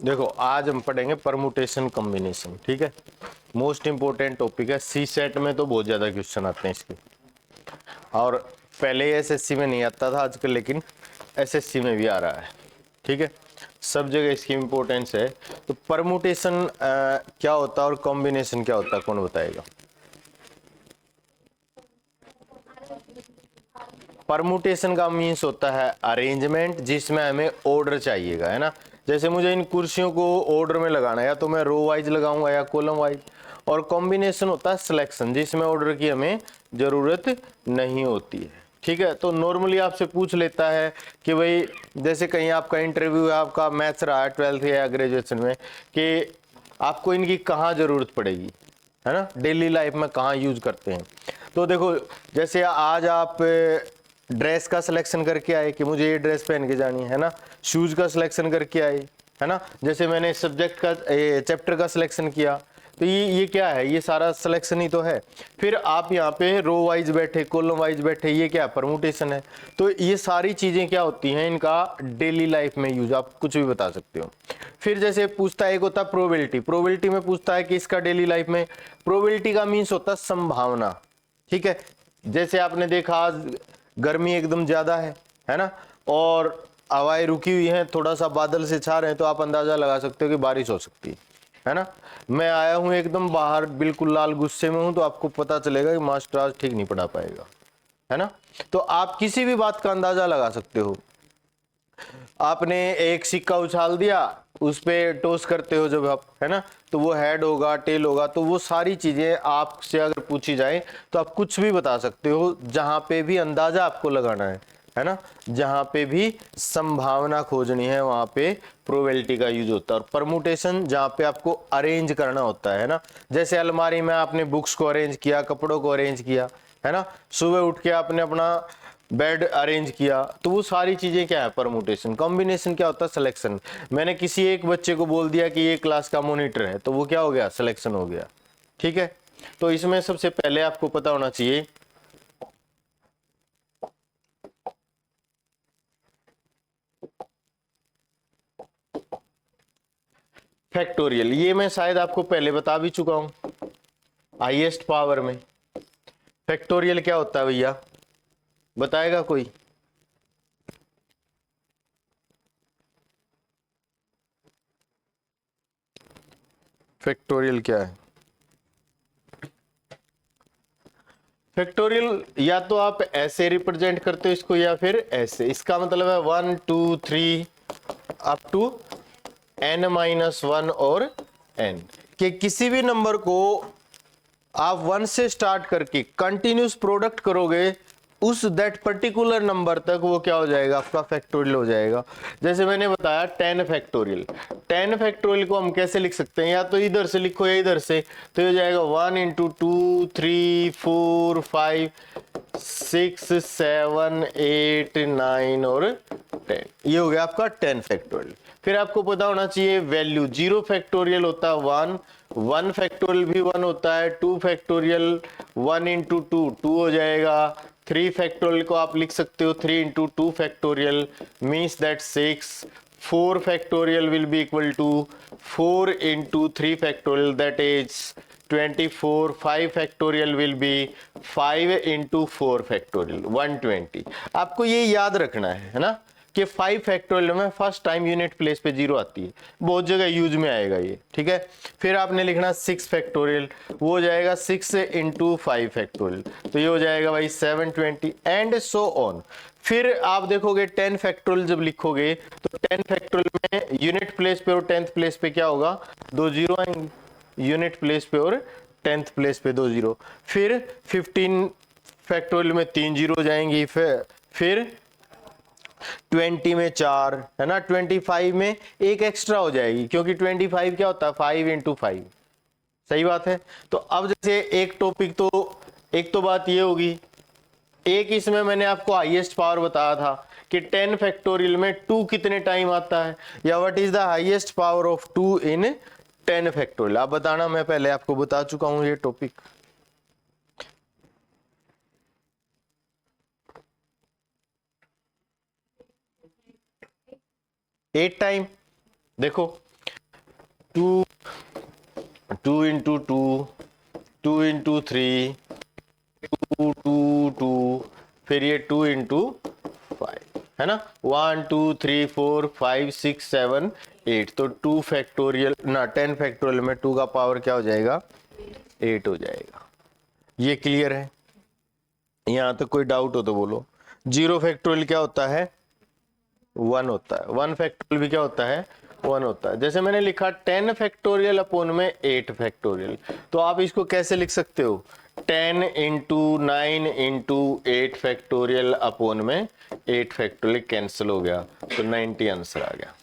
देखो आज हम पढ़ेंगे परमुटेशन कॉम्बिनेशन, ठीक है। मोस्ट इंपोर्टेंट टॉपिक है, सी सेट में तो बहुत ज्यादा क्वेश्चन आते हैं इसके, और पहले एसएससी में नहीं आता था आजकल, लेकिन एसएससी में भी आ रहा है, ठीक है। सब जगह इसकी इंपॉर्टेंस है। तो परमुटेशन क्या होता है और कॉम्बिनेशन क्या होता है, कौन बताएगा? परमुटेशन का मीन्स होता है अरेंजमेंट जिसमें हमें ऑर्डर चाहिएगा, है ना। जैसे मुझे इन कुर्सियों को ऑर्डर में लगाना है, या तो मैं रो वाइज लगाऊंगा या कॉलम वाइज। और कॉम्बिनेशन होता है सिलेक्शन, जिसमें ऑर्डर की हमें जरूरत नहीं होती है, ठीक है। तो नॉर्मली आपसे पूछ लेता है कि भाई जैसे कहीं आपका इंटरव्यू है, आपका मैथ्स रहा है 12th या ग्रेजुएशन में, कि आपको इनकी कहाँ जरूरत पड़ेगी, है ना, डेली लाइफ में कहाँ यूज करते हैं। तो देखो जैसे आज आप ड्रेस का सिलेक्शन करके आए कि मुझे ये ड्रेस पहन के जानी है ना, शूज का सिलेक्शन करके आए, है ना। जैसे मैंने सब्जेक्ट का चैप्टर का सिलेक्शन किया, तो ये क्या है, ये सारा सिलेक्शन ही तो है। फिर आप यहाँ पे रो वाइज बैठे, कॉलम वाइज बैठे, ये क्या परमुटेशन है। तो ये सारी चीजें क्या होती हैं, इनका डेली लाइफ में यूज आप कुछ भी बता सकते हो। फिर जैसे पूछता है, एक होता है प्रोबेबिलिटी, प्रोबेबिलिटी में पूछता है कि इसका डेली लाइफ में, प्रोबेबिलिटी का मीन्स होता है संभावना, ठीक है। जैसे आपने देखा आज गर्मी एकदम ज्यादा है ना, और हवाएं रुकी हुई हैं, थोड़ा सा बादल से छा रहे हैं, तो आप अंदाजा लगा सकते हो कि बारिश हो सकती है ना। मैं आया हूं एकदम बाहर बिल्कुल लाल गुस्से में हूं, तो आपको पता चलेगा कि मास्टर आज ठीक नहीं पढ़ा पाएगा, है ना। तो आप किसी भी बात का अंदाजा लगा सकते हो। आपने एक सिक्का उछाल दिया, उस पे टॉस करते हो जब आप, है ना, तो वो हेड होगा, टेल होगा। तो वो सारी चीजें आपसे अगर पूछी जाए तो आप कुछ भी बता सकते हो, जहां पे भी अंदाजा आपको लगाना है ना, जहां पे भी संभावना खोजनी है वहां पे प्रोबेबिलिटी का यूज होता है। और परमुटेशन जहां पे आपको अरेंज करना होता है ना, जैसे अलमारी में आपने बुक्स को अरेंज किया, कपड़ों को अरेंज किया, है ना, सुबह उठ के आपने अपना बेड अरेंज किया, तो वो सारी चीजें क्या है परमुटेशन। कॉम्बिनेशन क्या होता है सिलेक्शन। मैंने किसी एक बच्चे को बोल दिया कि ये क्लास का मॉनिटर है, तो वो क्या हो गया, सिलेक्शन हो गया, ठीक है। तो इसमें सबसे पहले आपको पता होना चाहिए फैक्टोरियल। ये मैं शायद आपको पहले बता भी चुका हूं हाईएस्ट पावर में। फैक्टोरियल क्या होता है भैया, बताएगा कोई? फैक्टोरियल क्या है? फैक्टोरियल या तो आप ऐसे रिप्रेजेंट करते हो इसको, या फिर ऐसे। इसका मतलब है 1 2 3 अप टू n-1 और n, कि किसी भी नंबर को आप 1 से स्टार्ट करके कंटिन्यूस प्रोडक्ट करोगे, उस दैट पर्टिकुलर नंबर तक वो क्या हो जाएगा, आपका फैक्टोरियल हो जाएगा। जैसे मैंने बताया 10 फैक्टोरियल, 10 फैक्टोरियल को हम कैसे लिख सकते हैं, या तो इधर से लिखो या इधर से, तो ये हो जाएगा 1 इंटू 2 3 4 5 6 7 8 9 और 10, ये हो गया आपका 10 फैक्टोरियल। फिर आपको पता होना चाहिए वैल्यू, 0 फैक्टोरियल होता है 1, 1 फैक्टोरियल भी 1 होता है, 2 फैक्टोरियल 1 इंटू 2 2 हो जाएगा, 3 फैक्टोरियल को आप लिख सकते हो 3 into 2 factorial means that 6, 4 factorial will be equal to 4 into 3 factorial that is 24, 5 factorial will be 5 into 4 factorial 120। आपको ये याद रखना है ना, कि 5 फैक्टोरियल में फर्स्ट टाइम यूनिट प्लेस पे 0 आती है, बहुत जगह यूज में आएगा ये, ठीक है। फिर आपने लिखना 6 फैक्टोरियल, वो हो जाएगा 6 इंटू 5 फैक्टोरियल, तो ये हो जाएगा भाई 720 एंड सो ऑन। फिर आप देखोगे 10 फैक्टोरियल जब लिखोगे, तो 10 फैक्टोरियल में यूनिट प्लेस पे और 10th प्लेस पे क्या होगा, 2 जीरो आएंगे यूनिट प्लेस पे, और 10th प्लेस पे 2 जीरो। फिर 15 फैक्टोरियल में 3 जीरो हो जाएंगी, फिर 20 में 4, है ना, 25 में एक एक्स्ट्रा हो जाएगी, क्योंकि 25 क्या होता है 5 इंटू 5, सही बात है। तो अब जैसे एक टॉपिक, तो एक तो बात ये होगी, एक इसमें मैंने आपको हाईएस्ट पावर बताया था कि 10 फैक्टोरियल में 2 कितने टाइम आता है, या what is the highest power of 2 in 10 factorial, आप बताना। मैं पहले आपको बता चुका हूं ये टॉपिक। 8 टाइम। देखो टू, 2 इंटू 2, 2 इंटू 3, 2 2 2, फिर ये 2 इंटू 5, है ना। 1 2 3 4 5 6 7 8, तो 2 फैक्टोरियल ना 10 फैक्टोरियल में 2 का पावर क्या हो जाएगा, 8 हो जाएगा। ये क्लियर है? यहां तक कोई डाउट हो तो बोलो। 0 फैक्टोरियल क्या होता है, 1 होता है। 1 फैक्टोरियल भी क्या होता है, 1 होता है। जैसे मैंने लिखा 10 फैक्टोरियल अपॉन में 8 फैक्टोरियल, तो आप इसको कैसे लिख सकते हो, 10 इंटू 9 इंटू 8 फैक्टोरियल अपॉन में 8 फैक्टोरियल, कैंसिल हो गया तो 90 आंसर आ गया।